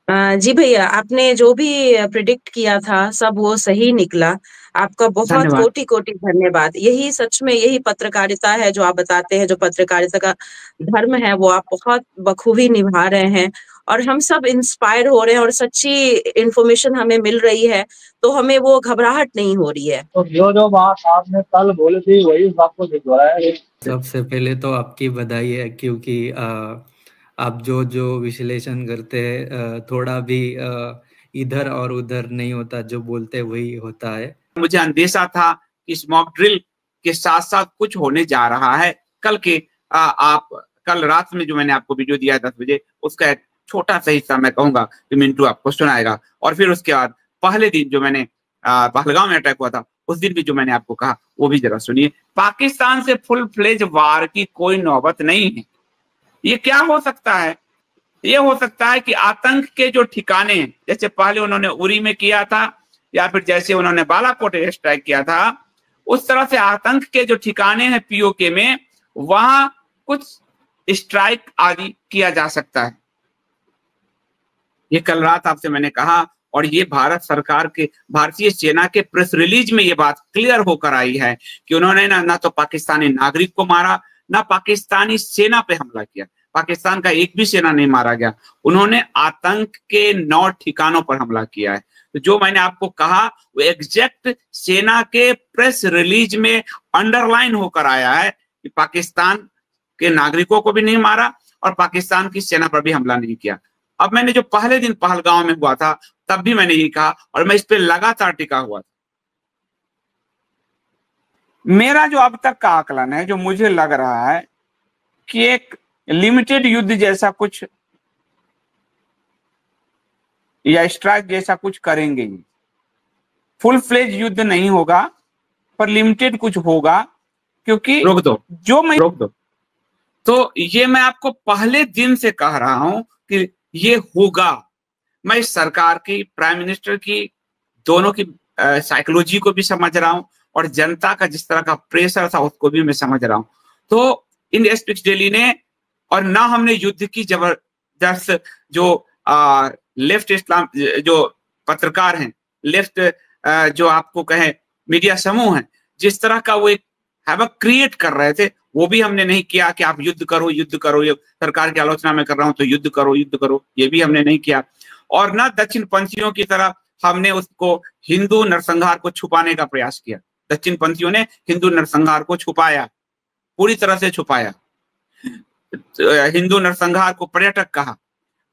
जी भैया, आपने जो भी प्रिडिक्ट किया था सब वो सही निकला। आपका बहुत धन्यवाद। कोटि कोटि धन्यवाद। यही सच में यही पत्रकारिता है जो आप बताते हैं, जो पत्रकारिता का धर्म है वो आप बहुत बखूबी निभा रहे हैं। और हम सब इंस्पायर हो रहे हैं और सच्ची इंफॉर्मेशन हमें मिल रही है, तो हमें वो घबराहट नहीं हो रही है। तो जो जो बात आपने कल बोली थी वही आपको भिजवाया है। सबसे पहले तो आपकी बधाई है, क्योंकि आप जो जो विश्लेषण करते हैं थोड़ा भी इधर और उधर नहीं होता, जो बोलते वही होता है। मुझे अंदेशा था कि इस मॉक ड्रिल के साथ साथ कुछ होने जा रहा है। कल के आप कल रात में जो मैंने आपको वीडियो दिया है 10 बजे, उसका एक छोटा सा हिस्सा मैं कहूंगा कि मिंटू आपको सुनाएगा। और फिर उसके बाद पहले दिन जो मैंने पहलगाम में अटैक हुआ था, उस दिन भी जो मैंने आपको कहा वो भी जरा सुनिए। पाकिस्तान से फुल फ्लेज वार की कोई नौबत नहीं है। ये क्या हो सकता है? ये हो सकता है कि आतंक के जो ठिकाने, जैसे पहले उन्होंने उरी में किया था या फिर जैसे उन्होंने बालाकोट स्ट्राइक किया था, उस तरह से आतंक के जो ठिकाने हैं पीओके में, वहां कुछ स्ट्राइक आदि किया जा सकता है। ये कल रात आपसे मैंने कहा, और ये भारत सरकार के, भारतीय सेना के प्रेस रिलीज में ये बात क्लियर होकर आई है कि उन्होंने ना तो पाकिस्तानी नागरिक को मारा, ना पाकिस्तानी सेना पे हमला किया। पाकिस्तान का एक भी सेना नहीं मारा गया। उन्होंने आतंक के 9 ठिकानों पर हमला किया है। तो जो मैंने आपको कहा वो एग्जैक्ट सेना के प्रेस रिलीज में अंडरलाइन होकर आया है कि पाकिस्तान के नागरिकों को भी नहीं मारा और पाकिस्तान की सेना पर भी हमला नहीं किया। अब मैंने जो पहले दिन पहलगांव में हुआ था तब भी मैंने यही कहा और मैं इस पे लगातार टिका हुआ था। मेरा जो अब तक का आकलन है, जो मुझे लग रहा है कि एक लिमिटेड युद्ध जैसा कुछ या स्ट्राइक जैसा कुछ करेंगे। ही फुल फ्लेज युद्ध नहीं होगा, पर लिमिटेड कुछ होगा, क्योंकि रोक दो। तो ये मैं आपको पहले दिन से कह रहा हूं कि ये होगा। मैं इस सरकार की, प्राइम मिनिस्टर की, दोनों की साइकोलॉजी को भी समझ रहा हूं और जनता का जिस तरह का प्रेशर था उसको भी मैं समझ रहा हूं। तो इंडिया स्पीक्स डेली ने, और ना हमने युद्ध की जबरदस्त जो लेफ्ट इस्लाम जो पत्रकार हैं, लेफ्ट जो आपको कहें मीडिया समूह हैं, जिस तरह का वो एक हैवक क्रिएट कर रहे थे, वो भी हमने नहीं किया कि आप युद्ध करो युद्ध करो, ये सरकार की आलोचना में कर रहा हूं तो युद्ध करो, ये भी हमने नहीं किया। और ना दक्षिण पंथियों की तरह हमने उसको हिंदू नरसंहार को छुपाने का प्रयास किया। दक्षिण पंथियों ने हिंदू नरसंहार को छुपाया, पूरी तरह से छुपाया, हिंदू नरसंहार को पर्यटक कहा।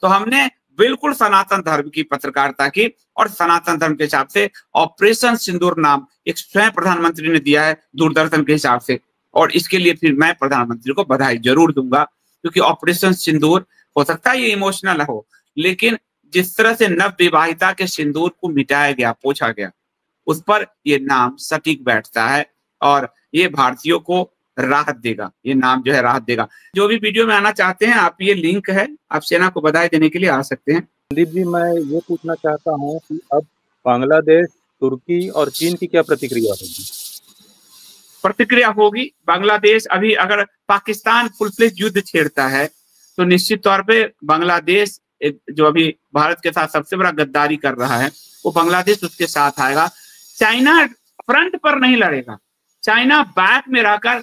तो हमने बिल्कुल सनातन धर्म की पत्रकारिता की, और सनातन धर्म के हिसाब से ऑपरेशन सिंदूर नाम एक स्वयं प्रधानमंत्री ने दिया है दूरदर्शन के हिसाब से, और इसके लिए फिर मैं प्रधानमंत्री को बधाई जरूर दूंगा, क्योंकि ऑपरेशन सिंदूर हो सकता है ये इमोशनल हो, लेकिन जिस तरह से नव विवाहिता के सिंदूर को मिटाया गया, पोछा गया, उस पर ये नाम सटीक बैठता है और ये भारतीयों को राहत देगा। ये नाम जो है राहत देगा। जो भी वीडियो में आना चाहते हैं आप, ये लिंक है, आप सेना को बधाई देने के लिए आ सकते हैं। संदीप जी, मैं ये पूछना चाहता हूँ कि अब बांग्लादेश, तुर्की और चीन की क्या प्रतिक्रिया होगी? प्रतिक्रिया होगी बांग्लादेश, अभी अगर पाकिस्तान फुल फ्लेज युद्ध छेड़ता है तो निश्चित तौर पे बांग्लादेश, जो अभी भारत के साथ सबसे बड़ा गद्दारी कर रहा है, वो बांग्लादेश उसके साथ आएगा। चाइना फ्रंट पर नहीं लड़ेगा, चाइना बैक में रहकर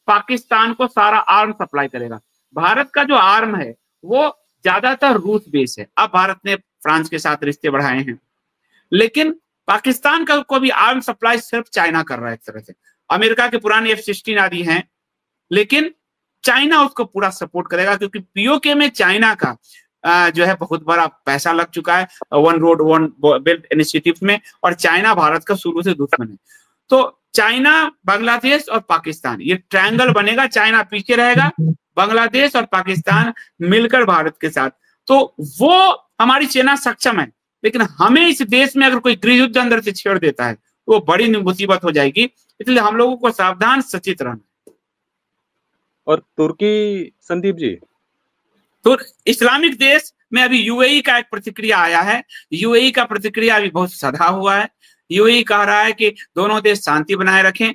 पाकिस्तान को सारा आर्म सप्लाई करेगा। भारत का जो आर्म है वो ज्यादातर रूस बेस है। अब भारत ने फ्रांस के साथ रिश्ते बढ़ाए हैं, लेकिन पाकिस्तान का को भी आर्म सप्लाई सिर्फ चाइना कर रहा है। एक तरह से अमेरिका के पुराने F-16 आदि हैं, लेकिन चाइना उसको पूरा सपोर्ट करेगा, क्योंकि पीओके में चाइना का जो है बहुत बड़ा पैसा लग चुका है, one road one belt initiative में, और चाइना भारत का शुरू से दुश्मन है। तो चाइना, बांग्लादेश और पाकिस्तान, ये ट्रायंगल बनेगा। चाइना पीछे रहेगा, बांग्लादेश और पाकिस्तान मिलकर भारत के साथ। तो वो हमारी सेना सक्षम है, लेकिन हमें इस देश में अगर कोई गृह युद्ध अंदर से छेड़ देता है तो वो बड़ी मुसीबत हो जाएगी। इसलिए हम लोगों को सावधान सचेत रहना। और तुर्की संदीप जी? तो इस्लामिक देश में अभी यूएई का एक प्रतिक्रिया आया है। यूएई का प्रतिक्रिया अभी बहुत सधा हुआ है। यूएई कह रहा है कि दोनों देश शांति बनाए रखें,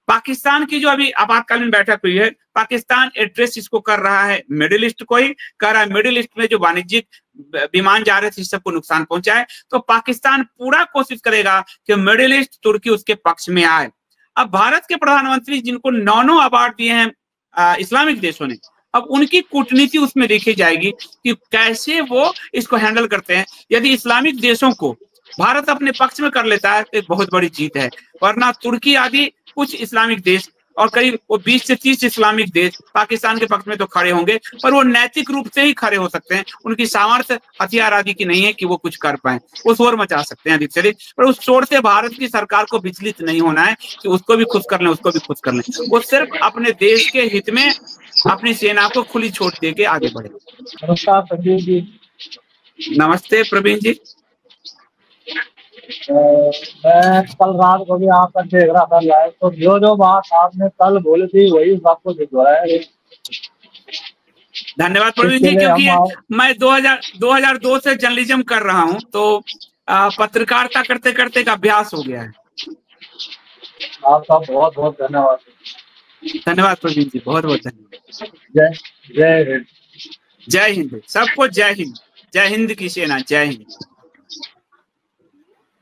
पाकिस्तान की जो अभी आपातकालीन बैठक हुई है, पाकिस्तान एड्रेस इसको कर रहा है मिडिल ईस्ट को ही कर रहा है। मिडिल ईस्ट में जो वाणिज्यिक विमान जा रहे थे, इस सबको नुकसान पहुंचाए, तो पाकिस्तान पूरा कोशिश करेगा कि मिडिल ईस्ट तुर्की उसके पक्ष में आए। अब भारत के प्रधानमंत्री जिनको 9 अवार्ड दिए हैं इस्लामिक देशों ने, अब उनकी कूटनीति उसमें देखी जाएगी कि कैसे वो इसको हैंडल करते हैं। यदि इस्लामिक देशों को भारत अपने पक्ष में कर लेता है तो एक बहुत बड़ी जीत है, वरना तुर्की आदि कुछ इस्लामिक देश और करीब वो 20 से 30 इस्लामिक देश पाकिस्तान के पक्ष में तो खड़े होंगे, पर वो नैतिक रूप से ही खड़े हो सकते हैं। उनकी सामर्थ्य हथियार आदि की नहीं है कि वो कुछ कर पाए। वो शोर मचा सकते हैं अधिक से अधिक, पर उस शोर से भारत की सरकार को विचलित नहीं होना है कि उसको भी खुश कर लें, उसको भी खुश कर लें। वो सिर्फ अपने देश के हित में अपनी सेना को खुली छूट दे के आगे बढ़े। नमस्कार संजीव जी। नमस्ते प्रवीण जी। मैं कल रात को भी आपका देख रहा था लाइव, तो जो बात आपने कल बोली थी वही आपको दोहराया है। धन्यवाद प्रवीण जी, क्योंकि मैं 2002 से जर्नलिज्म कर रहा हूं, तो पत्रकारिता करते करते का अभ्यास हो गया है। आपका बहुत बहुत धन्यवाद। धन्यवाद प्रवीण जी, बहुत बहुत धन्यवाद। जय हिंद। जय हिंद सबको, जय हिंद। जय हिंद की सेना, जय हिंद।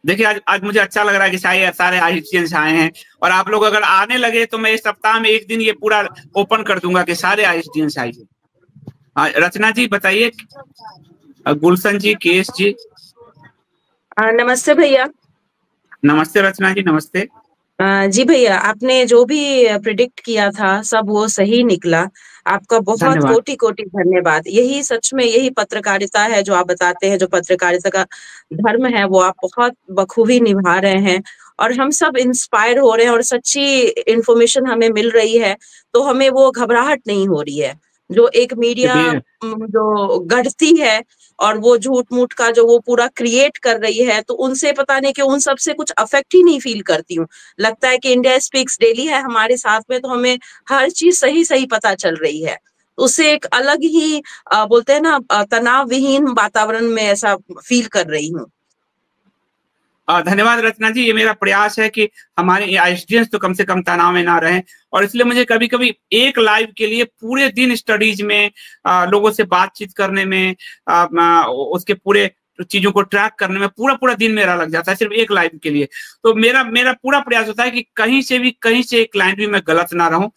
देखिए आज मुझे अच्छा लग रहा है कि सारे आईएसडीएंस आए हैं, और आप लोग अगर आने लगे तो मैं इस सप्ताह में एक दिन ये पूरा ओपन कर दूंगा कि सारे आईएसडीएंस आइए। रचना जी बताइए। गुलशन जी, केस जी। नमस्ते भैया। नमस्ते रचना जी, नमस्ते। जी भैया, आपने जो भी प्रिडिक्ट किया था सब वो सही निकला। आपका बहुत कोटि कोटि धन्यवाद। यही सच में यही पत्रकारिता है जो आप बताते हैं, जो पत्रकारिता का धर्म है वो आप बहुत बखूबी निभा रहे हैं, और हम सब इंस्पायर हो रहे हैं, और सच्ची इंफॉर्मेशन हमें मिल रही है, तो हमें वो घबराहट नहीं हो रही है। जो एक मीडिया जो गढ़ती है और वो झूठ मूठ का जो वो पूरा क्रिएट कर रही है, तो उनसे पता नहीं कि उन सब से कुछ अफेक्ट ही नहीं फील करती हूँ। लगता है कि इंडिया स्पीक्स डेली है हमारे साथ में, तो हमें हर चीज सही सही पता चल रही है। उससे एक अलग ही बोलते हैं ना, तनाव विहीन वातावरण में ऐसा फील कर रही हूँ। धन्यवाद रचना जी। ये मेरा प्रयास है कि हमारे आईएसडीएंस तो कम से कम तनाव में ना रहें, और इसलिए मुझे कभी कभी एक लाइव के लिए पूरे दिन स्टडीज में लोगों से बातचीत करने में, उसके पूरे चीजों को ट्रैक करने में पूरा दिन मेरा लग जाता है सिर्फ एक लाइव के लिए। तो मेरा पूरा प्रयास होता है कि कहीं से एक लाइन भी मैं गलत ना रहूं,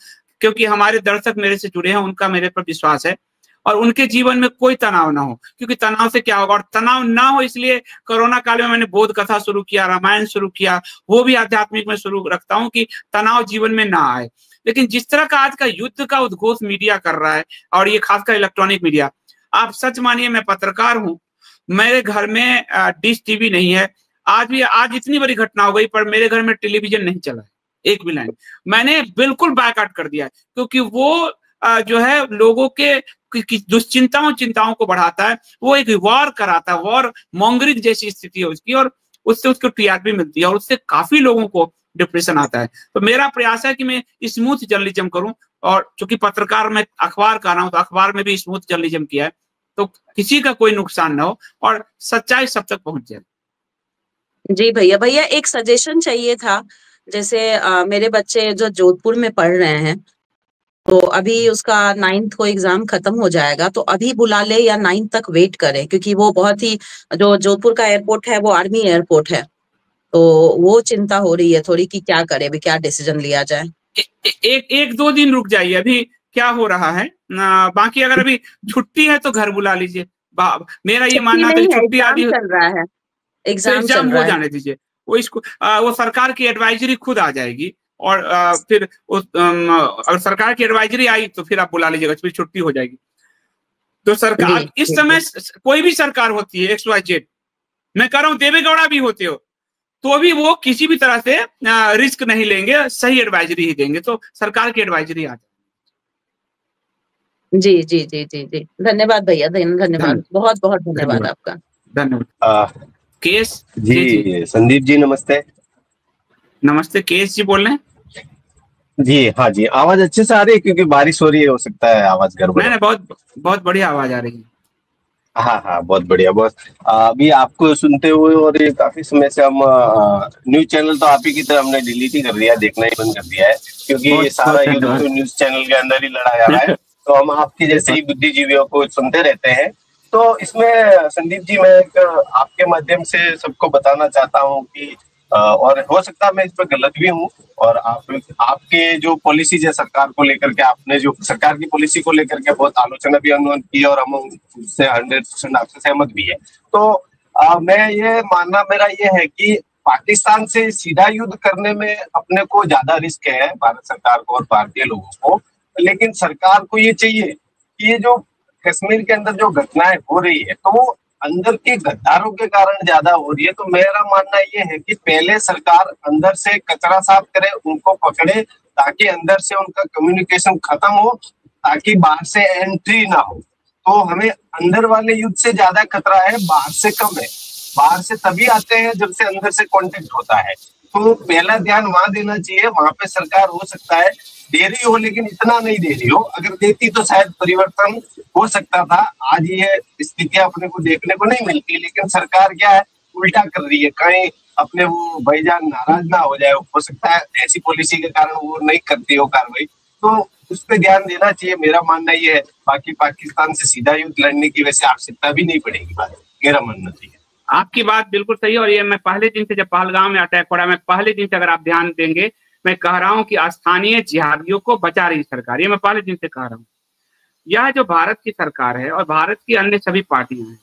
क्योंकि हमारे दर्शक मेरे से जुड़े हैं, उनका मेरे पर विश्वास है, और उनके जीवन में कोई तनाव ना हो, क्योंकि तनाव से क्या होगा। और तनाव ना हो इसलिए कोरोना काल में मैंने बोध कथा शुरू किया, रामायण शुरू किया, वो भी आध्यात्मिक में शुरू रखता हूँ कि तनाव जीवन में ना आए। लेकिन जिस तरह का आज का युद्ध का उद्घोष मीडिया कर रहा है, और ये खासकर इलेक्ट्रॉनिक मीडिया, आप सच मानिए मैं पत्रकार हूँ, मेरे घर में डिश टीवी नहीं है। आज इतनी बड़ी घटना हो गई, पर मेरे घर में टेलीविजन नहीं चला है, एक भी लाइन मैंने बिल्कुल बायकॉट कर दिया है, क्योंकि वो जो है लोगों के चिंताओं को बढ़ाता है। वो एक वॉर कराता है, वॉर मॉन्गरिंग जैसी स्थिति है उसकी, और उससे उसको टीआरपी मिलती है, और उससे काफी लोगों को डिप्रेशन आता है। तो मेरा प्रयास है कि मैं स्मूथ जर्नलिज्म करूं, और चूंकि पत्रकार मैं अखबार कर रहा हूं, तो अखबार में भी स्मूथ जर्नलिज्म किया है, तो किसी का कोई नुकसान ना हो और सच्चाई सब तक पहुंच जाए। जी भैया एक सजेशन चाहिए था। जैसे मेरे बच्चे जो जोधपुर में पढ़ रहे हैं, तो अभी उसका 9th को एग्जाम खत्म हो जाएगा, तो अभी बुला ले या 9th तक वेट करें, क्योंकि वो बहुत ही, जो जोधपुर का एयरपोर्ट है वो आर्मी एयरपोर्ट है, तो वो चिंता हो रही है थोड़ी कि क्या करे, अभी क्या डिसीजन लिया जाए। एक दो दिन रुक जाइए, अभी क्या हो रहा है बाकी अगर अभी छुट्टी है तो घर बुला लीजिए। मेरा ये मानना है छुट्टी आदि चल रहा है, एग्जाम हो जाने दीजिए। वो सरकार की एडवाइजरी खुद आ जाएगी, और फिर अगर सरकार की एडवाइजरी आई तो फिर आप बुला लीजिएगा, फिर छुट्टी हो जाएगी। तो सरकार इस समय कोई भी सरकार होती है XYZ, मैं कह रहा हूँ देवेगौड़ा भी होते हो, तो भी वो किसी भी तरह से रिस्क नहीं लेंगे, सही एडवाइजरी ही देंगे। तो सरकार की एडवाइजरी आ जाए। जी जी जी जी जी धन्यवाद भैया, धन्यवाद, बहुत बहुत धन्यवाद आपका। धन्यवाद। केस जी संदीप जी नमस्ते। नमस्ते, केस जी बोल रहे हैं जी? हाँ जी, आवाज अच्छे से आ रही है? क्योंकि बारिश हो रही है, हो सकता है आवाज गड़बड़। नहीं, बहुत बढ़िया आवाज आ रही है। हाँ हाँ, बहुत बढ़िया बॉस। अभी आपको सुनते हुए और ये काफी समय से हम न्यूज चैनल तो आप ही की तरह हमने डिलीट ही कर दिया, देखना ही बंद कर दिया है, क्योंकि बहुत सारा बहुत युद्ध धन्यवाद। तो न्यूज चैनल के अंदर ही लड़ा जा रहा है। तो हम आपके जैसे ही बुद्धिजीवियों को सुनते रहते हैं। तो इसमें संदीप जी, मैं एक आपके माध्यम से सबको बताना चाहता हूँ कि और हो सकता है मैं इस पर गलत भी हूँ, और आपके जो पॉलिसी है सरकार को लेकर के, आपने जो सरकार की पॉलिसी को लेकर के बहुत आलोचना भी अनुमान की, और हम उससे 100% आपसे सहमत भी है। तो मैं ये मानना मेरा ये है कि पाकिस्तान से सीधा युद्ध करने में अपने को ज्यादा रिस्क है, भारत सरकार को और भारतीय लोगों को। लेकिन सरकार को ये चाहिए कि ये जो कश्मीर के अंदर जो घटनाएं हो रही है, तो वो अंदर के गद्दारों के कारण ज्यादा हो रही है। तो मेरा मानना ये है कि पहले सरकार अंदर से कचरा साफ करे, उनको पकड़े, ताकि अंदर से उनका कम्युनिकेशन खत्म हो, ताकि बाहर से एंट्री ना हो। तो हमें अंदर वाले युद्ध से ज्यादा खतरा है, बाहर से कम है। बाहर से तभी आते हैं जब से अंदर से कांटेक्ट होता है। तो पहला ध्यान वहां देना चाहिए। वहां पे सरकार हो सकता है दे रही हो, लेकिन इतना नहीं दे रही हो। अगर देती तो शायद परिवर्तन हो सकता था। आज ये स्थितियां अपने को देखने को नहीं मिलती, लेकिन सरकार क्या है, उल्टा कर रही है। कहीं अपने वो भाईजान नाराज ना हो जाए, हो सकता है ऐसी पॉलिसी के कारण वो नहीं करती हो कार्रवाई। तो उस पर ध्यान देना चाहिए, मेरा मानना ये है। बाकी पाकिस्तान से सीधा युद्ध लड़ने की वैसे आवश्यकता भी नहीं पड़ेगी, मेरा मानना चाहिए। आपकी बात बिल्कुल सही है। और ये मैं पहले दिन से, जब पहलगाम में अटैक पड़ा, मैं पहले दिन से, अगर आप ध्यान देंगे, मैं कह रहा हूं कि स्थानीय जिहादियों को बचा रही सरकार। ये मैं पहले दिन से कह रहा हूं। यह जो भारत की सरकार है और भारत की अन्य सभी पार्टियां हैं,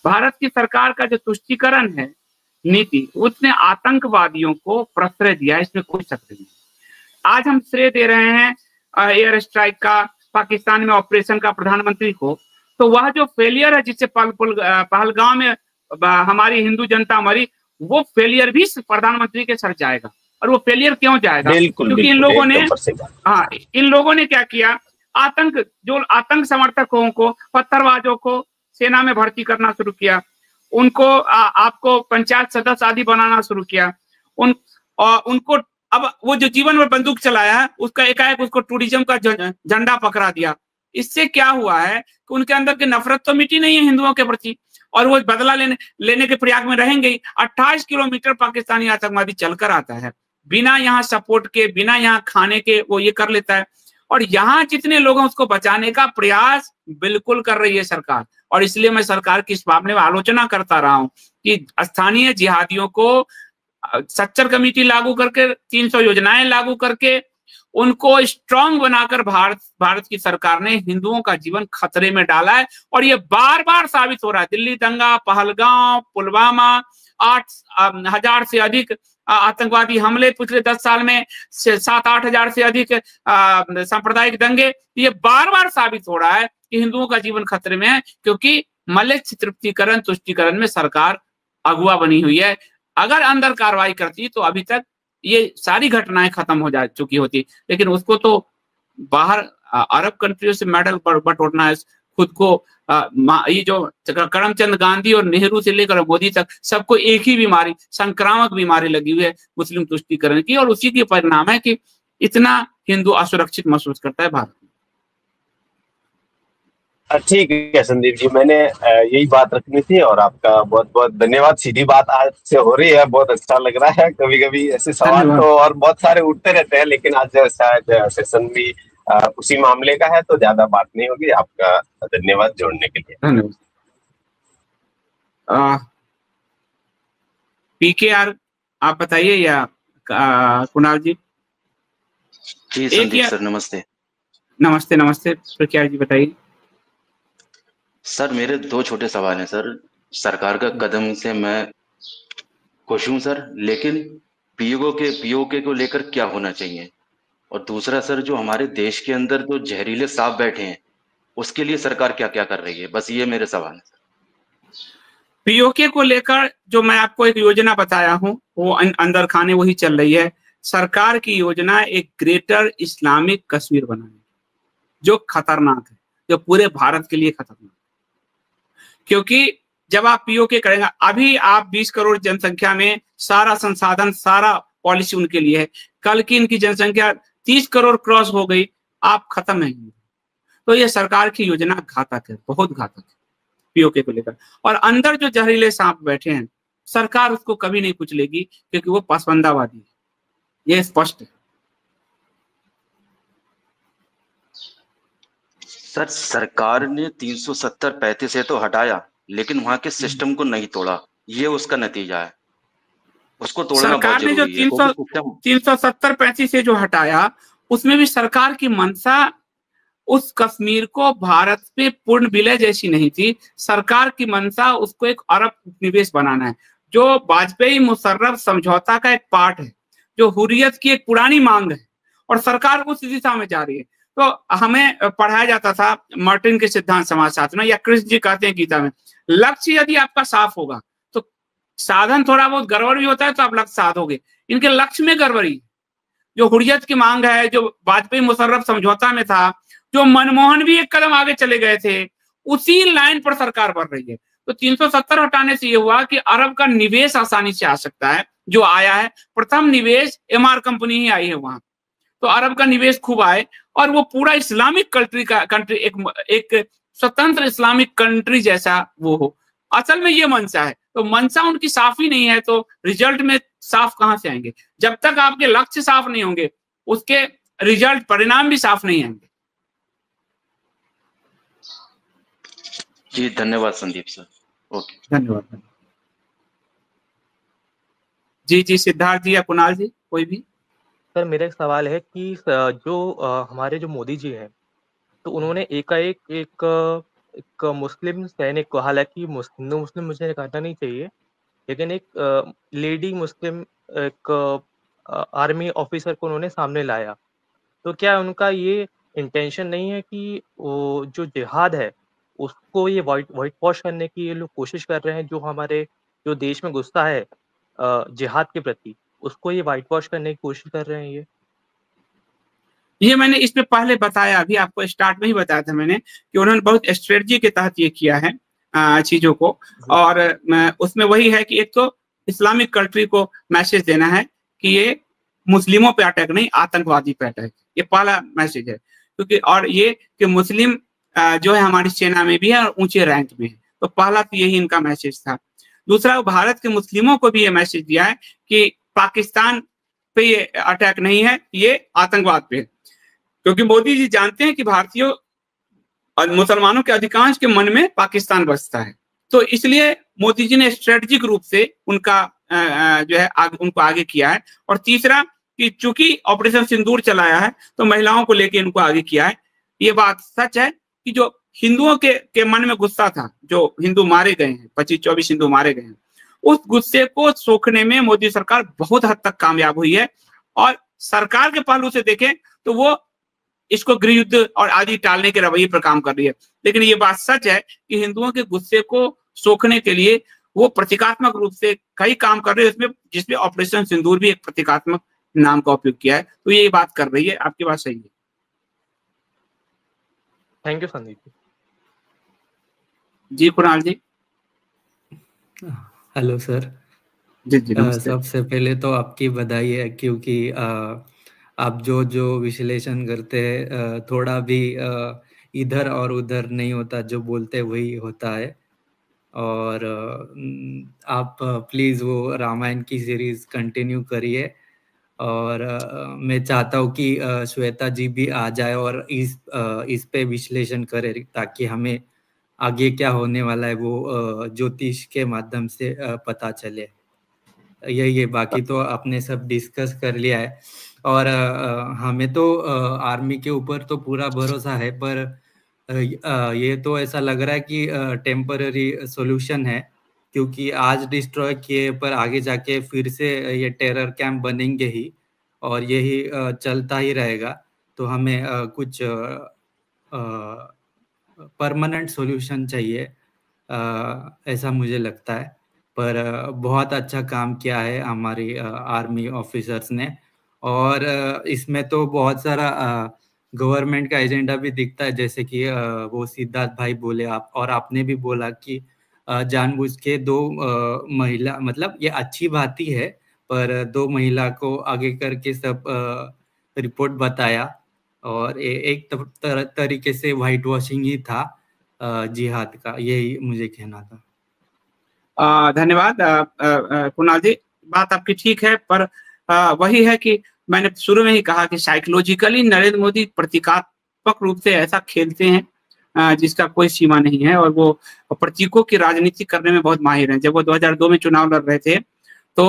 भारत की सरकार का जो तुष्टीकरण है नीति, उसने आतंकवादियों को प्रश्रय दिया, इसमें कोई शक नहीं। आज हम श्रेय दे रहे हैं एयर स्ट्राइक का, पाकिस्तान में ऑपरेशन का, प्रधानमंत्री को। तो वह जो फेलियर है जिससे पहलगाम में हमारी हिंदू जनता मरी, वो फेलियर भी प्रधानमंत्री के सर जाएगा। और वो फेलियर क्यों जाएगा? क्योंकि इन लोगों ने क्या किया, जो आतंक समर्थकों को, पत्थरबाजों को सेना में भर्ती करना शुरू किया, उनको आपको पंचायत सदस्य आदि बनाना शुरू किया, उनको अब वो जो जीवन में बंदूक चलाया है, उसका एकाएक उसको टूरिज्म का झंडा पकड़ा दिया। इससे क्या हुआ है कि उनके अंदर की नफरत तो मिटी नहीं है हिंदुओं के प्रति, और वो बदला लेने के प्रयाग में रहेंगे ही। 28 किलोमीटर पाकिस्तानी आतंकवादी चलकर आता है, बिना यहाँ सपोर्ट के, बिना यहाँ खाने के, वो ये कर लेता है। और यहाँ जितने लोग हैं उसको बचाने का प्रयास बिल्कुल कर रही है सरकार। और इसलिए मैं सरकार की इस मामले में आलोचना करता रहा हूँ कि स्थानीय जिहादियों को सच्चर कमेटी लागू करके, 300 योजनाएं लागू करके, उनको स्ट्रांग बनाकर भारत की सरकार ने हिंदुओं का जीवन खतरे में डाला है। और ये बार बार साबित हो रहा है। दिल्ली दंगा, पहलगाम, पुलवामा, 8,000 से अधिक आतंकवादी हमले पिछले 10 साल में, 7-8 हजार से अधिक सांप्रदायिक दंगे। ये बार बार साबित हो रहा है कि हिंदुओं का जीवन खतरे में है, क्योंकि मलेच्छ तृप्तिकरण, तुष्टिकरण में सरकार अगुआ बनी हुई है। अगर अंदर कार्रवाई करती तो अभी तक ये सारी घटनाएं खत्म हो जा चुकी होती, लेकिन उसको तो बाहर अरब कंट्रियों से मेडल बटोरना है खुद को। ये जो करमचंद गांधी और नेहरू से लेकर मोदी तक सबको एक ही बीमारी, संक्रामक बीमारी लगी हुई है, मुस्लिम तुष्टीकरण की। और उसी के परिणाम है कि इतना हिंदू असुरक्षित महसूस करता है भारत में। ठीक है संदीप जी, मैंने यही बात रखनी थी, और आपका बहुत बहुत धन्यवाद। सीधी बात आज से हो रही है, बहुत अच्छा लग रहा है। कभी कभी ऐसे सवाल तो और बहुत सारे उठते रहते हैं, लेकिन आज शायद सेशन भी उसी मामले का है, तो ज्यादा बात नहीं होगी। आपका धन्यवाद जोड़ने के लिए। धन्यवाद। पीकेआर आप बताइए, या कुणाल जी? जी संदीप सर, नमस्ते। नमस्ते नमस्ते, पीकेआर जी बताइए। सर मेरे 2 छोटे सवाल हैं सर। सरकार का कदम से मैं खुश हूं सर, लेकिन पीओके को लेकर क्या होना चाहिए? और दूसरा सर, जो हमारे देश के अंदर जो जहरीले सांप बैठे हैं, उसके लिए सरकार क्या क्या कर रही है? बस ये मेरे सवाल है सर। पीओके को लेकर जो मैं आपको एक योजना बताया हूं, वो अंदर खाने वही चल रही है। सरकार की योजना एक ग्रेटर इस्लामिक कश्मीर बनाने, जो खतरनाक है, जो पूरे भारत के लिए खतरनाक है। क्योंकि जब आप पीओके करेंगे, अभी आप 20 करोड़ जनसंख्या में सारा संसाधन, सारा पॉलिसी उनके लिए है। कल की इनकी जनसंख्या 30 करोड़ क्रॉस हो गई, आप खत्म नहीं। तो ये सरकार की योजना घातक है, बहुत घातक है। पीओके को लेकर। और अंदर जो जहरीले सांप बैठे हैं, सरकार उसको कभी नहीं कुचलेगी, क्योंकि वो पसंदावादी है, ये स्पष्ट है। सर, सरकार ने 370-35 से तो हटाया, लेकिन वहां के सिस्टम को नहीं तोड़ा, ये उसका नतीजा है। उसको तोड़ना बहुत सरकार ने जो जरूरी है, 370-35 से जो हटाया, उसमें भी सरकार की मंशा उस कश्मीर को भारत पे पूर्ण विलय जैसी नहीं थी। सरकार की मंशा उसको एक अरब उपनिवेश बनाना है, जो वाजपेयी मुशर्रफ समझौता का एक पार्ट है, जो हुर्रियत की एक पुरानी मांग है, और सरकार उस दिशा में जा रही है। तो हमें पढ़ाया जाता था मार्टिन के सिद्धांत समाजशास्त्र में, या कृष्ण जी कहते हैं गीता में, लक्ष्य यदि आपका साफ होगा तो साधन थोड़ा बहुत गड़बड़ भी होता है तो आप लक्ष्य साधोगे। इनके लक्ष्य में गड़बड़ी, जो हुर्रियत की मांग है, जो वाजपेयी मुशर्रफ समझौता में था, जो मनमोहन भी एक कदम आगे चले गए थे, उसी लाइन पर सरकार बढ़ रही है। तो 370 हटाने से ये हुआ कि अरब का निवेश आसानी से आ सकता है, जो आया है। प्रथम निवेश एमआर कंपनी ही आई है वहां, तो अरब का निवेश खूब आए, और वो पूरा इस्लामिक कंट्री एक स्वतंत्र इस्लामिक कंट्री जैसा वो हो। असल में ये मंशा है, तो मंशा उनकी साफ ही नहीं है, तो रिजल्ट में साफ कहां से आएंगे? जब तक आपके लक्ष्य साफ नहीं होंगे, उसके रिजल्ट परिणाम भी साफ नहीं आएंगे। जी धन्यवाद संदीप सर। ओके, धन्यवाद। जी सिद्धार्थ जी या कुणाल जी, कोई भी? सर मेरा एक सवाल है कि जो हमारे जो मोदी जी हैं, तो उन्होंने एकाएक एक मुस्लिम सैनिक को, हालांकि हिंदू मुस्लिम मुझे कहना नहीं चाहिए, लेकिन एक लेडी मुस्लिम एक आर्मी ऑफिसर को उन्होंने सामने लाया। तो क्या उनका ये इंटेंशन नहीं है कि वो जो जिहाद है उसको ये वाइट वॉश करने की ये लोग कोशिश कर रहे हैं, जो हमारे जो देश में गुस्सा है जिहाद के प्रति, उसको ये वाइट वॉश करने की कोशिश कर रहे हैं? ये मैंने इसमें पहले बताया, अभी आपको स्टार्ट में ही बताया था मैंने, कि उन्होंने बहुत स्ट्रेटजी के तहत ये किया है चीजों को। और उसमें वही है कि एक तो इस्लामिक कंट्री को मैसेज देना है कि ये मुस्लिमों पे अटैक नहीं, आतंकवादी पे अटैक, ये पहला मैसेज है। क्योंकि और ये कि मुस्लिम जो है हमारी सेना में भी है और ऊंचे रैंक में है, तो पहला तो यही इनका मैसेज था। दूसरा, भारत के मुस्लिमों को भी ये मैसेज दिया है कि पाकिस्तान पे ये अटैक नहीं है, ये आतंकवाद पे है। क्योंकि मोदी जी जानते हैं कि भारतीयों और मुसलमानों के अधिकांश के मन में पाकिस्तान बसता है, तो इसलिए मोदी जी ने स्ट्रेटेजिक रूप से उनका जो है उनको आगे किया है। और तीसरा कि चूंकि ऑपरेशन सिंदूर चलाया है, तो महिलाओं को लेके इनको आगे किया है। ये बात सच है कि जो हिंदुओं के मन में गुस्सा था, जो हिंदू मारे गए हैं, 25-24 हिंदू मारे गए हैं, उस गुस्से को सोखने में मोदी सरकार बहुत हद तक कामयाब हुई है। और सरकार के पहलू से देखें तो वो इसको गृह युद्ध और आदि टालने के रवैये पर काम कर रही है। लेकिन ये बात सच है कि हिंदुओं के गुस्से को सोखने के लिए वो प्रतीकात्मक रूप से कई काम कर रहे हैं, उसमें जिसमें ऑपरेशन सिंदूर भी एक प्रतीकात्मक नाम का उपयोग किया है। तो ये बात कर रही है, आपकी बात सही है। Thank you Sandeep ji Kunal ji. Hello sir. जी नमस्ते। सबसे पहले तो आपकी बधाई है, क्योंकि आप जो विश्लेषण करते हैं थोड़ा भी इधर और उधर नहीं होता, जो बोलते वही होता है। और आप प्लीज़ वो रामायण की सीरीज कंटिन्यू करिए। और मैं चाहता हूँ कि श्वेता जी भी आ जाए और इस पे विश्लेषण करे, ताकि हमें आगे क्या होने वाला है वो ज्योतिष के माध्यम से पता चले। यही है, बाकी तो आपने सब डिस्कस कर लिया है। और हमें तो आर्मी के ऊपर तो पूरा भरोसा है, पर ये तो ऐसा लग रहा है कि टेम्पररी सॉल्यूशन है, क्योंकि आज डिस्ट्रॉय किए पर आगे जाके फिर से ये टेरर कैंप बनेंगे ही, और यही चलता ही रहेगा। तो हमें कुछ परमानेंट सॉल्यूशन चाहिए, ऐसा मुझे लगता है। पर बहुत अच्छा काम किया है हमारी आर्मी ऑफिसर्स ने। और इसमें तो बहुत सारा गवर्नमेंट का एजेंडा भी दिखता है, जैसे कि वो सिद्धार्थ भाई बोले, आप और आपने भी बोला कि जानबूझ के 2 महिला, मतलब ये अच्छी बात ही है, पर 2 महिला को आगे करके सब रिपोर्ट बताया, और एक तरीके से व्हाइट वॉशिंग ही था। जिहाद का, यही मुझे कहना था। धन्यवाद कुणाल जी, बात आपकी ठीक है, पर वही है कि मैंने शुरू में ही कहा कि साइकोलॉजिकली नरेंद्र मोदी प्रतीकात्मक रूप से ऐसा खेलते हैं जिसका कोई सीमा नहीं है, और वो प्रतीकों की राजनीति करने में बहुत माहिर हैं। जब वो 2002 में चुनाव लड़ रहे थे तो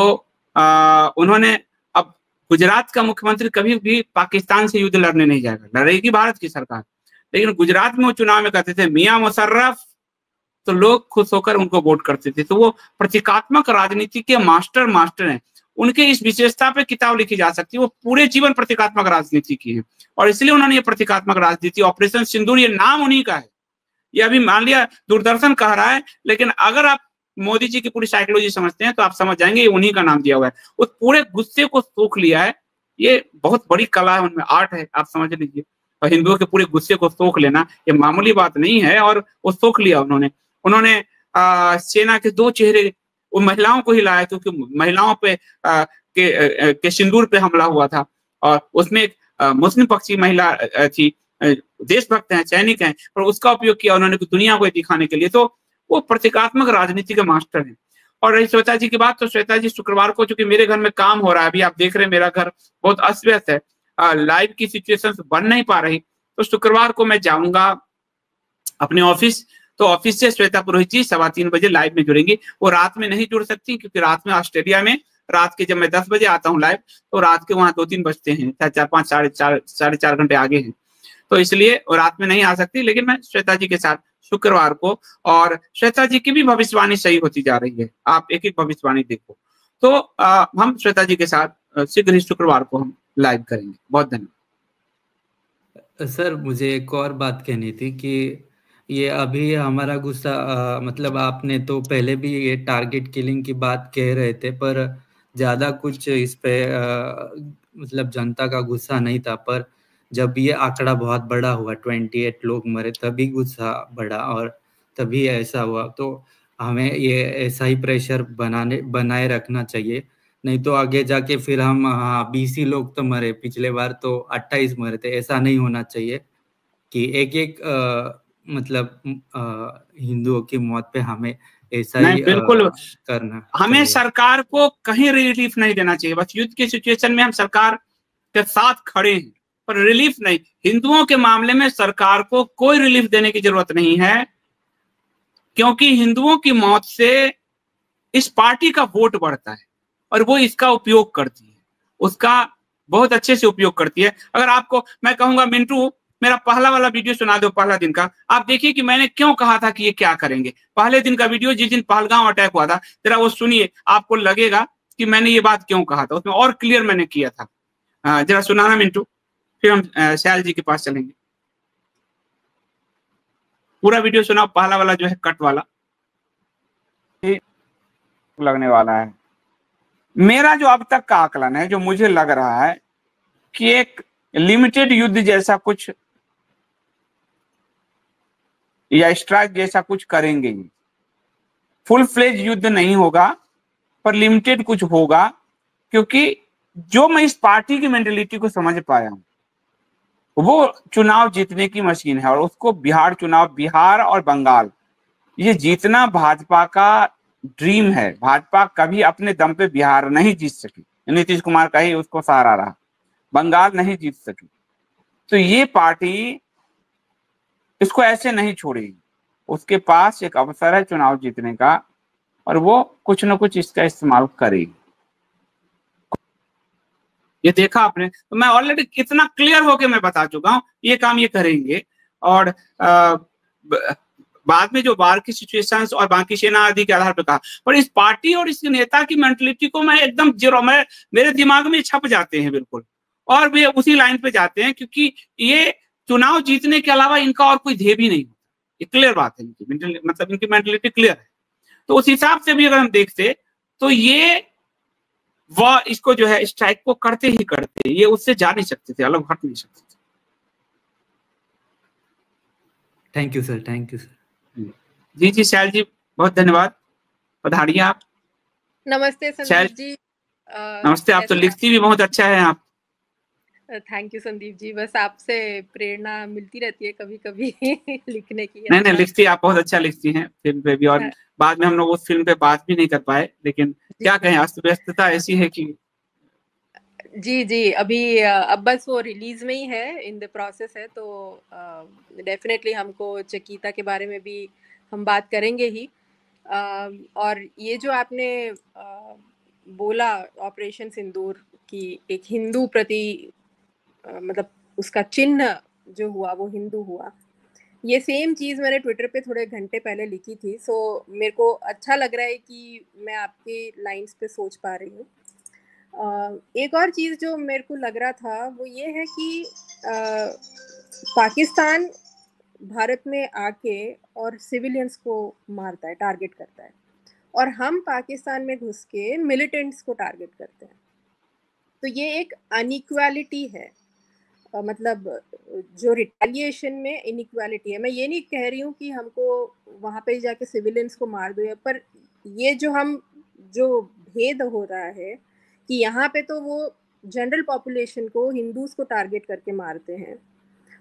उन्होंने, अब गुजरात का मुख्यमंत्री कभी भी पाकिस्तान से युद्ध लड़ने नहीं जाएगा, लड़ेगी भारत की सरकार, लेकिन गुजरात में वो चुनाव में कहते थे मियां मुशर्रफ, तो लोग खुश होकर उनको वोट करते थे। तो वो प्रतीकात्मक राजनीति के मास्टर हैं। उनके इस विशेषता पे किताब लिखी जा सकती है। वो पूरे जीवन प्रतीकात्मक राजनीति की है, और इसलिए उन्होंने ये प्रतीकात्मक राजनीति, ऑपरेशन सिंदूर, ये नाम उन्हीं का है। ये अभी मान लिया दूरदर्शन कह रहा है, लेकिन अगर आप मोदी जी की पूरी साइकोलॉजी समझते हैं तो आप समझ जाएंगे ये उन्हीं का नाम दिया हुआ है। उस पूरे गुस्से को सोख लिया है, ये बहुत बड़ी कला है, उनमें आर्ट है, आप समझ लीजिए। और हिंदुओं के पूरे गुस्से को सोख लेना ये मामूली बात नहीं है, और वो सोख लिया उन्होंने सेना के 2 चेहरे, वो महिलाओं को ही लाया, क्योंकि महिलाओं पे के सिंदूर पे हमला हुआ था, और उसमें एक मुस्लिम पक्षी महिला थी, देशभक्त हैं, सैनिक हैं, और उसका उपयोग किया उन्होंने दुनिया को दिखाने के लिए। तो वो प्रतीकात्मक राजनीति के मास्टर हैं। और रही श्वेता जी की बात, तो श्वेता जी शुक्रवार को, चूंकि मेरे घर में काम हो रहा है, अभी आप देख रहे हैं मेरा घर बहुत अस्त व्यस्त है, लाइव की सिचुएशन बन नहीं पा रही, तो शुक्रवार को मैं जाऊंगा अपने ऑफिस। तो ऑफिस से श्वेता पुरोहित जी 3:15 बजे लाइव में जुड़ेंगी। वो रात में नहीं जुड़ सकती, क्योंकि रात में ऑस्ट्रेलिया में रात के, जब मैं 10 बजे आता हूँ लाइव, तो रात के वहाँ 2-3 बजते हैं, 4-5 साढ़े 4 घंटे आगे हैं, तो इसलिए वो रात में नहीं आ सकती। लेकिन मैं श्वेता जी के साथ शुक्रवार को, और श्वेता जी की भी भविष्यवाणी सही होती जा रही है, आप एक एक भविष्यवाणी देखो। तो हम श्वेता जी के साथ शीघ्र ही शुक्रवार को हम लाइव करेंगे। बहुत धन्यवाद। सर, मुझे एक और बात कहनी थी कि ये अभी हमारा गुस्सा, मतलब आपने तो पहले भी ये टारगेट किलिंग की बात कह रहे थे, पर ज़्यादा कुछ इस पे मतलब जनता का गुस्सा नहीं था। पर जब ये आंकड़ा बहुत बड़ा हुआ, 28 लोग मरे, तभी गुस्सा बढ़ा और तभी ऐसा हुआ। तो हमें ये ऐसा ही प्रेशर बनाए रखना चाहिए, नहीं तो आगे जाके फिर हम 20 ही लोग तो मरे, पिछले बार तो 28 मरे थे। ऐसा नहीं होना चाहिए कि एक मतलब हिंदुओं की मौत पे हमें ऐसा ही बिल्कुल करना, हमें सरकार को कहीं रिलीफ नहीं देना चाहिए। बस युद्ध की सिचुएशन में हम सरकार के साथ खड़े हैं, पर रिलीफ नहीं। हिंदुओं के मामले में सरकार को कोई रिलीफ देने की जरूरत नहीं है, क्योंकि हिंदुओं की मौत से इस पार्टी का वोट बढ़ता है, और वो इसका उपयोग करती है, उसका बहुत अच्छे से उपयोग करती है। अगर आपको मैं कहूंगा, मिंटू मेरा पहला वाला वीडियो सुना दो, पहला दिन का, आप देखिए कि मैंने क्यों कहा था कि ये क्या करेंगे। पहले दिन का वीडियो, जिस दिन पहलगांव अटैक हुआ था, जरा वो सुनिए, आपको लगेगा कि मैंने ये बात क्यों कहा था, उसमें और क्लियर मैंने किया था। जरा सुनाना मिंटू, फिर हम शैल जी के पास चलेंगे। पूरा वीडियो सुनाओ, पहला वाला जो है कट वाला लगने वाला है। मेरा जो अब तक का आकलन है, जो मुझे लग रहा है कि एक लिमिटेड युद्ध जैसा कुछ या स्ट्राइक जैसा कुछ करेंगे। फुल फ्लेज युद्ध नहीं होगा, पर लिमिटेड कुछ होगा, क्योंकि जो मैं इस पार्टी की मेंटेलिटी को समझ पाया हूं, वो चुनाव जीतने की मशीन है, और उसको बिहार और बंगाल, ये जीतना भाजपा का ड्रीम है। भाजपा कभी अपने दम पे बिहार नहीं जीत सकी, नीतीश कुमार का ही उसको सहारा रहा, बंगाल नहीं जीत सकी। तो ये पार्टी इसको ऐसे नहीं छोड़ेगी, उसके पास एक अवसर है चुनाव जीतने का, और वो कुछ ना कुछ इसका इस्तेमाल करेगी। ये देखा आपने, तो मैं ऑलरेडी कितना क्लियर होके मैं बता चुका हूं, ये काम ये करेंगे। और बाद में जो बाहर की सिचुएशंस और बाकी सेना आदि के आधार पर कहा, पर इस पार्टी और इस नेता की मेंटलिटी को मैं एकदम मेरे दिमाग में छप जाते हैं बिल्कुल, और वे उसी लाइन पे जाते हैं, क्योंकि ये चुनाव जीतने के अलावा इनका और कोई ध्येय भी नहीं होता। ये क्लियर बात है, मतलब इनकी मेंटलिटी क्लियर है। तो उस हिसाब से भी अगर हम देखते, तो ये वह इसको जो है स्ट्राइक को करते ही करते, ये उससे जा नहीं सकते थे, अलग हट नहीं सकते थे। Thank you sir, thank you sir. जी शैल जी, बहुत धन्यवाद, पधारिए आप। नमस्ते संदीप जी। नमस्ते, आप तो लिखती भी बहुत अच्छा है आप। थैंक यू संदीप जी, बस आपसे प्रेरणा मिलती रहती है कभी कभी लिखने की। नहीं लिखती, आप बहुत अच्छा लिखती हैं फिल्म पे भी, और बाद में हम लोग उस फिल्म पे बात भी नहीं कर पाए, लेकिन क्या कहें, अस्त व्यस्तता ऐसी है कि जी अभी अब बस वो रिलीज में ही है, इन द प्रोसेस है, तो डेफिनेटली हमको चकीता के बारे में भी हम बात करेंगे ही। और ये जो आपने बोला ऑपरेशन सिंदूर की एक हिंदू प्रति मतलब उसका चिन्ह जो हुआ वो हिंदू हुआ, ये सेम चीज़ मैंने ट्विटर पे थोड़े घंटे पहले लिखी थी। सो मेरे को अच्छा लग रहा है कि मैं आपके लाइंस पे सोच पा रही हूँ। एक और चीज़ जो मेरे को लग रहा था वो ये है कि पाकिस्तान भारत में आके और सिविलियंस को मारता है, टारगेट करता है, और हम पाकिस्तान में घुस के मिलिटेंट्स को टारगेट करते हैं। तो ये एक अनइक्वालिटी है, मतलब जो रिटेलिएशन में इनइक्वालिटी है। मैं ये नहीं कह रही हूँ कि हमको वहाँ पे जाके सिविलियंस को मार दो, पर ये जो भेद हो रहा है कि यहाँ पे तो वो जनरल पॉपुलेशन को, हिंदूज को टारगेट करके मारते हैं,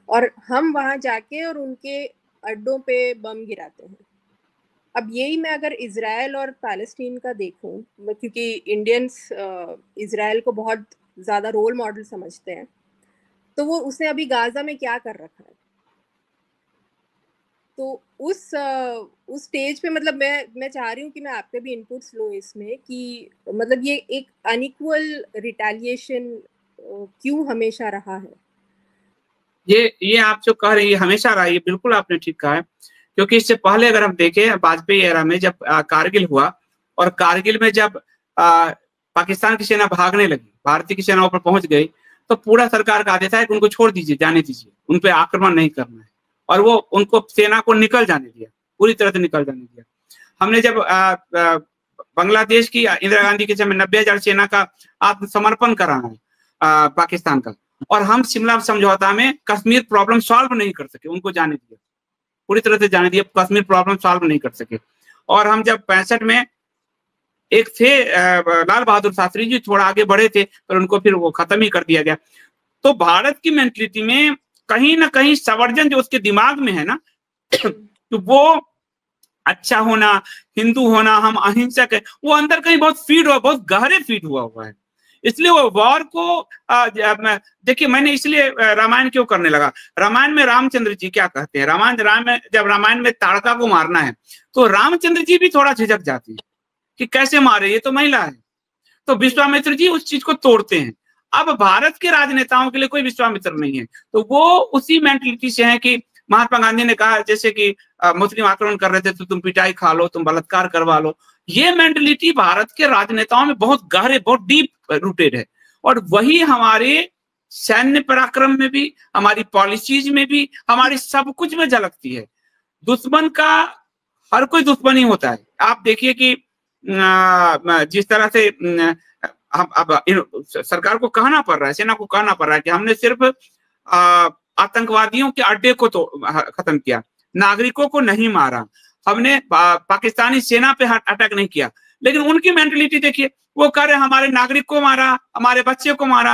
और हम वहाँ जाके और उनके अड्डों पे बम गिराते हैं। अब यही मैं अगर इज़राइल और पैलेस्टीन का देखूं, क्योंकि इंडियंस इज़राइल को बहुत ज़्यादा रोल मॉडल समझते हैं, तो वो उसने अभी गाजा में क्या कर रखा है, तो उस स्टेज पे मतलब मैं चाह रही हूँ कि मैं आपके भी इनपुट्स लूँ इसमें कि मतलब ये एक अनइक्वल रिटेलिएशन क्यों हमेशा रहा है। ये आप जो कह रही है हमेशा रहा है, ये बिल्कुल आपने ठीक कहा है, क्योंकि इससे पहले अगर हम देखें वाजपेयी एरा में जब कारगिल हुआ, और कारगिल में जब पाकिस्तान की सेना भागने लगी, भारतीय की सेना ऊपर पहुंच गई, तो पूरा सरकार का आदेश है कि उनको छोड़ दीजिए, जाने दीजिए, उन पे आक्रमण नहीं करना है, और वो उनको सेना को निकल जाने दिया, पूरी तरह से निकल जाने दिया। हमने जब बांग्लादेश की इंदिरा गांधी के समय 90,000 सेना का आत्मसमर्पण कराना है पाकिस्तान का, और हम शिमला समझौता में कश्मीर प्रॉब्लम सॉल्व नहीं कर सके, उनको जाने दिया, पूरी तरह से जाने दिया, कश्मीर प्रॉब्लम सॉल्व नहीं कर सके। और हम जब 65 में एक थे लाल बहादुर शास्त्री जी, थोड़ा आगे बढ़े थे, पर उनको फिर वो खत्म ही कर दिया गया। तो भारत की मेंटलिटी में कहीं ना कहीं संवर्जन जो उसके दिमाग में है ना, तो वो अच्छा होना, हिंदू होना, हम अहिंसक है, वो अंदर कहीं बहुत फीड हुआ, बहुत गहरे फीड हुआ है। इसलिए वो वॉर को देखिए, मैंने इसलिए रामायण क्यों करने लगा, रामायण में रामचंद्र जी क्या कहते हैं, जब रामायण में ताड़का को मारना है, तो रामचंद्र जी भी थोड़ा झिझक जाती है कि कैसे मारे, ये तो महिला है, तो विश्वामित्र जी उस चीज को तोड़ते हैं। अब भारत के राजनेताओं के लिए कोई विश्वामित्र नहीं है, तो वो उसी मेंटलिटी से है कि महात्मा गांधी ने कहा जैसे कि मुस्लिम आक्रमण कर रहे थे तो तुम पिटाई खा लो, तुम बलात्कार करवा लो। ये मेंटलिटी भारत के राजनेताओं में बहुत गहरे, बहुत डीप रूटेड है, और वही हमारे सैन्य पराक्रम में भी, हमारी पॉलिसीज में भी, हमारे सब कुछ में झलकती है। दुश्मन का हर कोई दुश्मन ही होता है। आप देखिए कि जिस तरह से हम अब सरकार को कहना पड़ रहा है, सेना को कहना पड़ रहा है कि हमने सिर्फ आतंकवादियों के अड्डे को तो खत्म किया, नागरिकों को नहीं मारा, हमने पाकिस्तानी सेना पे अटैक नहीं किया, लेकिन उनकी मेंटलिटी देखिए, वो कह रहे हमारे नागरिक को मारा, हमारे बच्चे को मारा।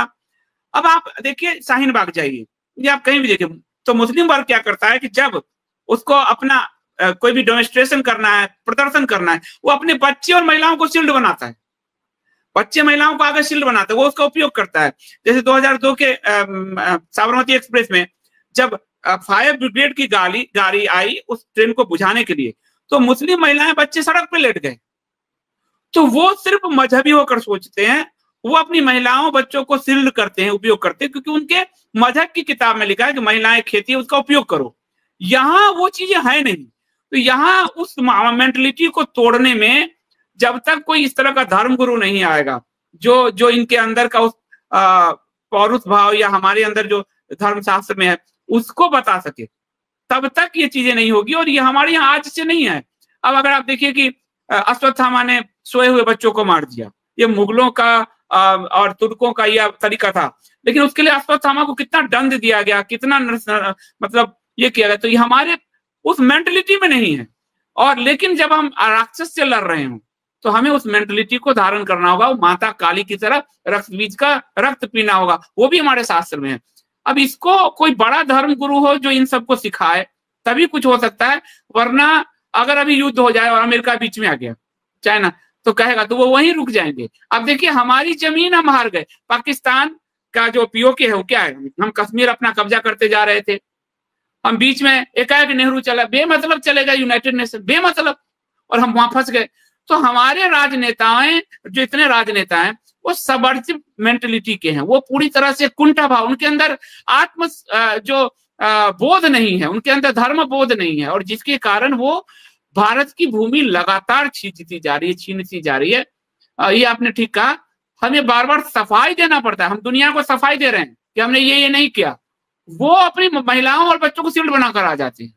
अब आप देखिए शाहीन बाग जाइए या आप कहीं भी देखिए, तो मुस्लिम वर्ग क्या करता है कि जब उसको अपना कोई भी डेमोन्स्ट्रेशन करना है, प्रदर्शन करना है, वो अपने बच्चे और महिलाओं को शील्ड बनाता है, बच्चे महिलाओं को आगे शील्ड बनाता है, वो उसका उपयोग करता है। जैसे 2002 के साबरमती एक्सप्रेस में जब फायर ब्रिगेड की गाड़ी आई उस ट्रेन को बुझाने के लिए, तो मुस्लिम महिलाएं, बच्चे सड़क पे लेट गए। तो वो सिर्फ मजहबी होकर सोचते हैं, वो अपनी महिलाओं बच्चों को शील्ड करते हैं, उपयोग करते हैं, क्योंकि उनके मजहब की किताब में लिखा है कि महिलाएं खेती है, उसका उपयोग करो। यहाँ वो चीजें है नहीं। तो यहाँ उस मेंटलिटी को तोड़ने में जब तक कोई इस तरह का धर्म गुरु नहीं आएगा, जो इनके अंदर का उस पौरुष भाव या हमारे अंदर जो धर्मशास्त्र में है उसको बता सके, तब तक ये चीजें नहीं होगी। और ये हमारे यहाँ आज से नहीं है। अब अगर आप देखिए कि अश्वत्थामा ने सोए हुए बच्चों को मार दिया, ये मुगलों का और तुर्कों का यह तरीका था, लेकिन उसके लिए अश्वत्थामा को कितना दंड दिया गया, कितना मतलब ये किया गया। तो ये हमारे उस मेंटलिटी में नहीं है। और लेकिन जब हम राक्षस से लड़ रहे हों, तो हमें उस मेंटलिटी को धारण करना होगा, माता काली की तरह रक्त बीज का रक्त पीना होगा, वो भी हमारे शास्त्र में है। अब इसको कोई बड़ा धर्म गुरु हो जो इन सबको सिखाए तभी कुछ हो सकता है, वरना अगर अभी युद्ध हो जाए और अमेरिका बीच में आ गया, चाइना, तो कहेगा तो वो वहीं रुक जाएंगे। अब देखिए हमारी जमीन हम हार गए, पाकिस्तान का जो पीओके है वो क्या है, हम कश्मीर अपना कब्जा करते जा रहे थे, हम बीच में एकाएक नेहरू चला, बेमतलब चलेगा यूनाइटेड नेशन, बेमतलब, और हम वहां फंस गए। तो हमारे राजनेताएं, जो इतने राजनेता हैं, वो सबवर्सिव मेंटलिटी के हैं, वो पूरी तरह से कुंठा भाव, उनके अंदर आत्म जो बोध नहीं है, उनके अंदर धर्म बोध नहीं है, और जिसके कारण वो भारत की भूमि लगातार छीनती जा रही है। ये आपने ठीक कहा, हमें बार बार सफाई देना पड़ता है, हम दुनिया को सफाई दे रहे हैं कि हमने ये नहीं किया, वो अपनी महिलाओं और बच्चों को शील्ड बनाकर आ जाते हैं।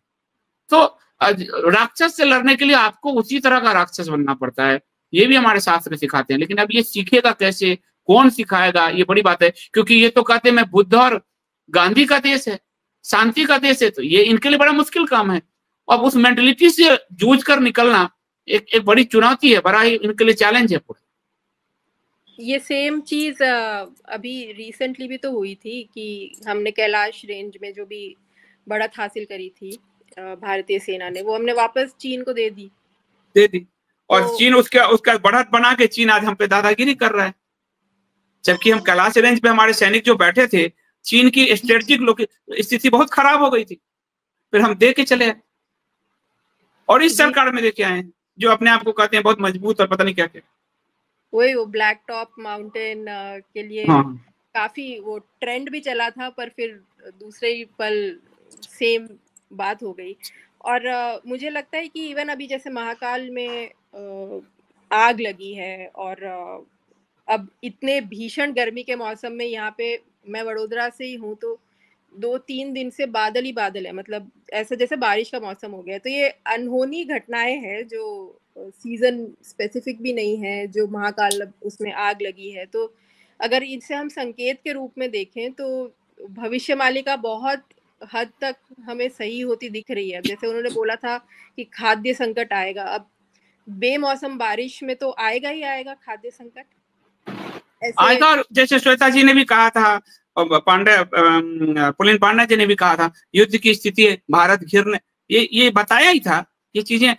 तो राक्षस से लड़ने के लिए आपको उसी तरह का राक्षस बनना पड़ता है, ये भी हमारे शास्त्र सिखाते हैं। लेकिन अब ये सीखेगा कैसे, कौन सिखाएगा, ये बड़ी बात है, क्योंकि ये तो कहते हैं मैं बुद्ध और गांधी का देश है, शांति का देश है, तो ये इनके लिए बड़ा मुश्किल काम है। अब उस मेंटलिटी से जूझ कर निकलना एक बड़ी चुनौती है, बड़ा ही इनके लिए चैलेंज है पूरा। ये सेम चीज अभी रिसेंटली भी तो हुई थी कि हमने कैलाश रेंज में जो भी बढ़त हासिल करी थी भारतीय सेना ने, वो हमने वापस चीन को दे दी। और तो चीन उसका बढ़त बना के चीन आज हम पे दादागिरी कर रहा है, जबकि हम कैलाश रेंज पे हमारे सैनिक जो बैठे थे, चीन की स्ट्रेटेजिक स्थिति बहुत खराब हो गई थी, फिर हम दे के चले आए। और इस सरकार में देखे आए हैं जो अपने आप को कहते हैं बहुत मजबूत और पता नहीं क्या क्या, वही वो ब्लैक टॉप माउंटेन के लिए काफी वो ट्रेंड भी चला था, पर फिर दूसरे ही पल सेम बात हो गई। और मुझे लगता है कि इवन अभी जैसे महाकाल में आग लगी है, और अब इतने भीषण गर्मी के मौसम में यहाँ पे, मैं वडोदरा से ही हूँ, तो 2-3 दिन से बादल ही बादल है, मतलब ऐसा जैसे बारिश का मौसम हो गया। तो ये अनहोनी घटनाएं हैं जो सीजन स्पेसिफिक भी नहीं है, जो महाकाल उसमें आग लगी है। तो अगर इसे हम संकेत के रूप में देखें तो भविष्यवाणी बहुत हद तक हमें सही होती दिख रही है। जैसे उन्होंने बोला था कि खाद्य संकट आएगा, अब बेमौसम बारिश में तो आएगा ही आएगा खाद्य संकट, आएगा। जैसे श्वेता जी ने भी कहा था, पुलिन पांडे जी ने भी कहा था, युद्ध की स्थिति है, भारत घिरने, ये बताया ही था ये चीजें।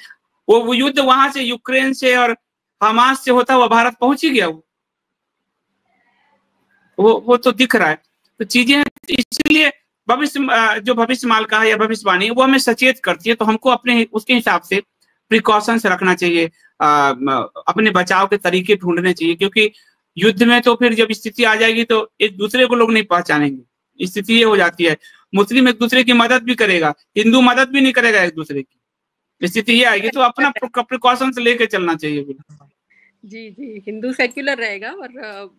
वो युद्ध वहां से यूक्रेन से और हमास से होता हुआ भारत पहुंच ही गया, वो तो दिख रहा है। तो चीजें इसलिए जो भविष्य माल का है या भविष्यवाणी, वो हमें सचेत करती है, तो हमको अपने उसके हिसाब से प्रिकॉशंस रखना चाहिए, अपने बचाव के तरीके ढूंढने चाहिए, क्योंकि युद्ध में तो फिर जब स्थिति आ जाएगी तो एक दूसरे को लोग नहीं पहचानेंगे। स्थिति ये हो जाती है, मुस्लिम एक दूसरे की मदद भी करेगा, हिंदू मदद भी नहीं करेगा एक दूसरे की, स्थिति ये आएगी। तो अपना प्रिकॉशंस लेके चलना चाहिए। जी, हिंदू सेक्युलर रहेगा और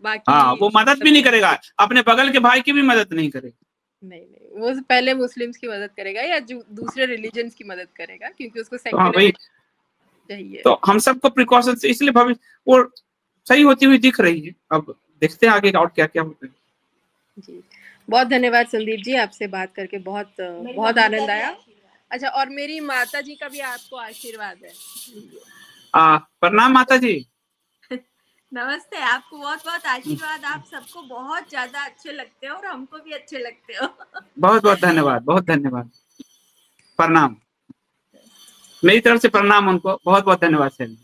बाकी वो मदद भी नहीं करेगा, अपने बगल के भाई की भी मदद नहीं करेगा। नहीं, वो पहले मुस्लिम्स की मदद करेगा या दूसरे रिलीजन्स की मदद करेगा, क्योंकि उसको सेक्युलर चाहिए। तो हम सबको प्रिकॉशंस, इसलिए भविष्य वो सही होती हुई दिख रही है। अब देखते हैं आगे और क्या क्या होता है। जी, बहुत धन्यवाद संदीप जी, आपसे बात करके बहुत आनंद आया। अच्छा, और मेरी माता जी का भी आपको आशीर्वाद है। प्रणाम माता जी। नमस्ते, आपको बहुत बहुत आशीर्वाद। आप सबको बहुत ज्यादा अच्छे लगते हो और हमको भी अच्छे लगते हो। बहुत बहुत धन्यवाद, बहुत धन्यवाद, प्रणाम, मेरी तरफ से प्रणाम उनको, बहुत बहुत धन्यवाद सर।